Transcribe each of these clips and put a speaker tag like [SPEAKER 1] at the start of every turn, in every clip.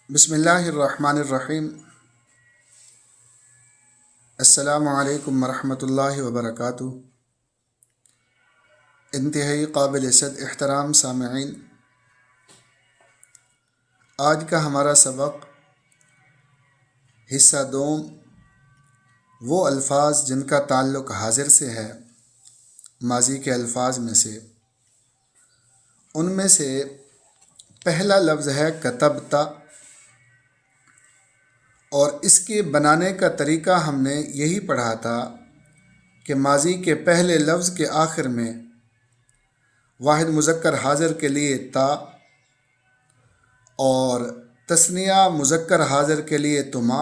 [SPEAKER 1] بسم اللہ الرحمن الرحیم۔ السلام علیکم ورحمۃ اللہ وبرکاتہ۔ انتہائی قابل عزت احترام سامعین، آج کا ہمارا سبق حصہ دوم، وہ الفاظ جن کا تعلق حاضر سے ہے، ماضی کے الفاظ میں سے۔ ان میں سے پہلا لفظ ہے کتبت، اور اس کے بنانے کا طریقہ ہم نے یہی پڑھا تھا کہ ماضی کے پہلے لفظ کے آخر میں واحد مذکر حاضر کے لیے تا اور تثنیہ مذکر حاضر کے لیے تما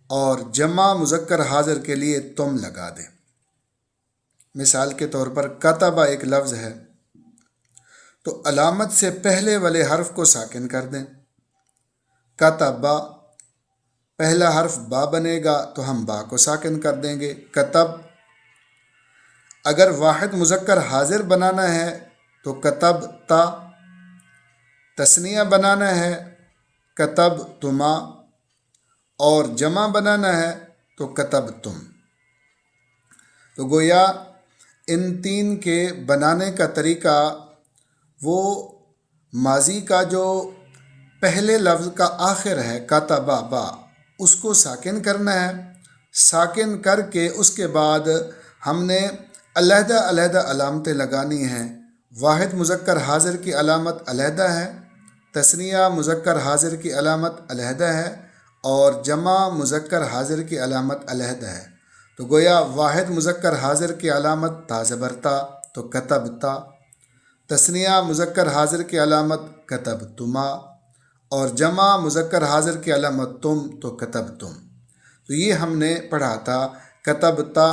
[SPEAKER 1] اور جمع مذکر حاضر کے لیے تم لگا دیں۔ مثال کے طور پر کتبہ ایک لفظ ہے تو علامت سے پہلے والے حرف کو ساکن کر دیں۔ کتبہ پہلا حرف با بنے گا تو ہم با کو ساکن کر دیں گے، کتب۔ اگر واحد مذکر حاضر بنانا ہے تو کتب تا، تثنیہ بنانا ہے کتب تما، اور جمع بنانا ہے تو کتب تم۔ تو گویا ان تین کے بنانے کا طریقہ وہ ماضی کا جو پہلے لفظ کا آخر ہے کتبہ با، اس کو ساکن کرنا ہے۔ ساکن کر کے اس کے بعد ہم نے علیحدہ علیحدہ علامتیں لگانی ہیں۔ واحد مذکر حاضر کی علامت علیحدہ ہے، تثنیہ مذکر حاضر کی علامت علیحدہ ہے، اور جمع مذکر حاضر کی علامت علیحدہ ہے۔ تو گویا واحد مذکر حاضر کی علامت تا زبر تا تو کتبتا، تثنیہ مذکر حاضر کی علامت کتبتما، اور جمع مذکر حاضر کی علامت تم تو کتبتم۔ تو یہ ہم نے پڑھا تھا کتبتا،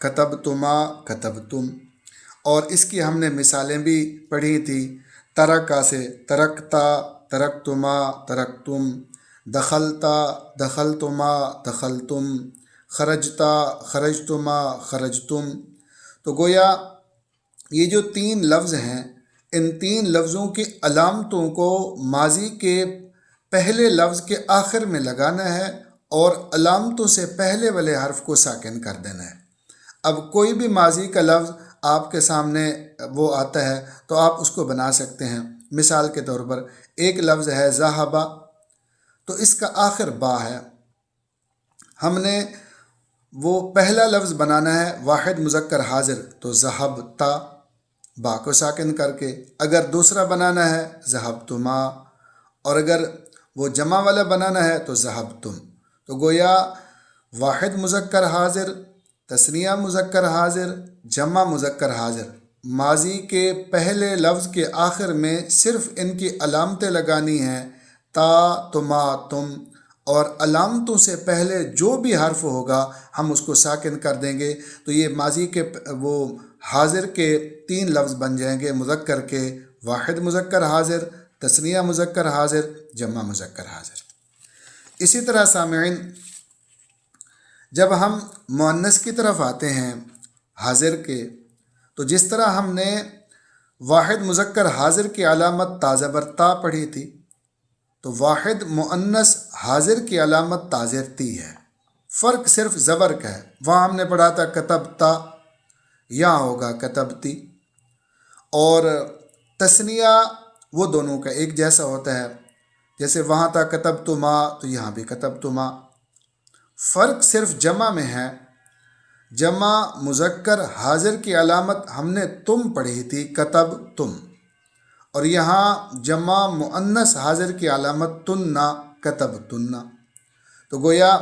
[SPEAKER 1] کتبتما، کتبتم۔ اور اس کی ہم نے مثالیں بھی پڑھی تھی، ترکا سے ترکتا، ترکتما، ترکتم، دخلتا، دخلتما، دخلتم، خرجتا، خرجتما، خرجتم۔ تو گویا یہ جو تین لفظ ہیں، ان تین لفظوں کی علامتوں کو ماضی کے پہلے لفظ کے آخر میں لگانا ہے اور علامتوں سے پہلے والے حرف کو ساکن کر دینا ہے۔ اب کوئی بھی ماضی کا لفظ آپ کے سامنے وہ آتا ہے تو آپ اس کو بنا سکتے ہیں۔ مثال کے طور پر ایک لفظ ہے ذہبا، تو اس کا آخر با ہے، ہم نے وہ پہلا لفظ بنانا ہے واحد مذکر حاضر تو ذہبتا، با کو ساکن کر کے۔ اگر دوسرا بنانا ہے ذہبتما، اور اگر وہ جمع والا بنانا ہے تو ذہبتم۔ تو گویا واحد مذکر حاضر، تثنیہ مذکر حاضر، جمع مذکر حاضر، ماضی کے پہلے لفظ کے آخر میں صرف ان کی علامتیں لگانی ہیں، تا، تما، تم، اور علامتوں سے پہلے جو بھی حرف ہوگا ہم اس کو ساکن کر دیں گے۔ تو یہ ماضی کے وہ حاضر کے تین لفظ بن جائیں گے مذکر کے، واحد مذکر حاضر، تثنیہ مذکر حاضر، جمع مذکر حاضر۔ اسی طرح سامعین، جب ہم مؤنث کی طرف آتے ہیں حاضر کے، تو جس طرح ہم نے واحد مذکر حاضر کی علامت تا زبر تا پڑھی تھی، تو واحد مؤنث حاضر کی علامت تا زیر تی ہے۔ فرق صرف زبر کا ہے۔ وہاں ہم نے پڑھا تھا کتبتا، یہاں ہوگا کتبتی، اور تثنیہ وہ دونوں کا ایک جیسا ہوتا ہے، جیسے وہاں تھا کتبتما تو یہاں بھی کتبتما۔ فرق صرف جمع میں ہے۔ جمع مذکر حاضر کی علامت ہم نے تم پڑھی تھی کتب تم، اور یہاں جمع مؤنث حاضر کی علامت تننا، کتب تننا۔ تو گویا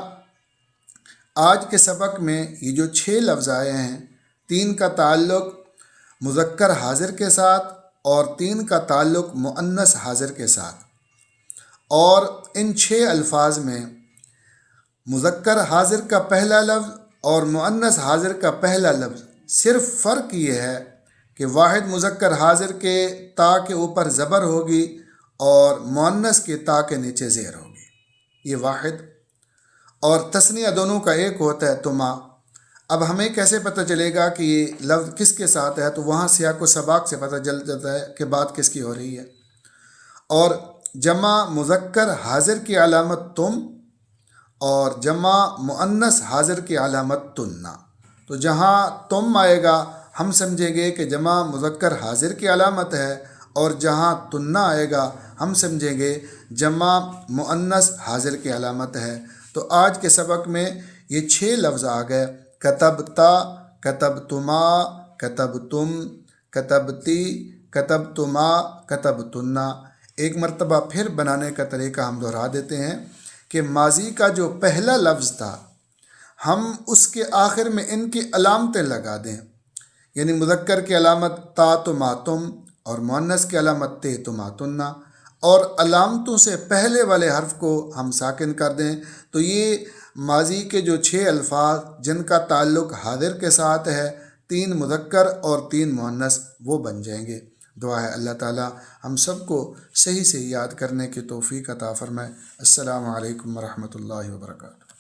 [SPEAKER 1] آج کے سبق میں یہ جو 6 لفظ آئے ہیں، 3 کا تعلق مذکر حاضر کے ساتھ اور 3 کا تعلق مؤنث حاضر کے ساتھ، اور ان 6 الفاظ میں مذکر حاضر کا پہلا لفظ اور مؤنث حاضر کا پہلا لفظ صرف فرق یہ ہے کہ واحد مذکر حاضر کے تا کے اوپر زبر ہوگی اور مؤنث کے تا کے نیچے زیر ہوگی، یہ واحد۔ اور تثنیہ دونوں کا ایک ہوتا ہے تما۔ اب ہمیں کیسے پتہ چلے گا کہ یہ لفظ کس کے ساتھ ہے؟ تو وہاں سیاق و سباق سے پتہ چل جاتا ہے کہ بات کس کی ہو رہی ہے۔ اور جمع مذکر حاضر کی علامت تم اور جمع مؤنث حاضر کی علامت تننا. تو جہاں تم آئے گا ہم سمجھیں گے کہ جمع مذکر حاضر کی علامت ہے، اور جہاں تننا آئے گا ہم سمجھیں گے جمع مؤنث حاضر کی علامت ہے. تو آج کے سبق میں یہ 6 لفظ آ گئے: کتبتا، کتبتما، کتبتم، کتبتی، کتبتما، کتبتنا. ایک مرتبہ پھر بنانے کا طریقہ ہم دہرا دیتے ہیں کہ ماضی کا جو پہلا لفظ تھا ہم اس کے آخر میں ان کی علامتیں لگا دیں، یعنی مذکر کی علامت تا تماتم اور مؤنث کی علامت تے تماتنا، اور علامتوں سے پہلے والے حرف کو ہم ساکن کر دیں. تو یہ ماضی کے جو 6 الفاظ جن کا تعلق حاضر کے ساتھ ہے، 3 مذکر اور 3 مؤنث، وہ بن جائیں گے. دعا ہے اللہ تعالیٰ ہم سب کو صحیح سے یاد کرنے کی توفیق عطا فرمائے. السلام علیکم ورحمۃ اللہ وبرکاتہ.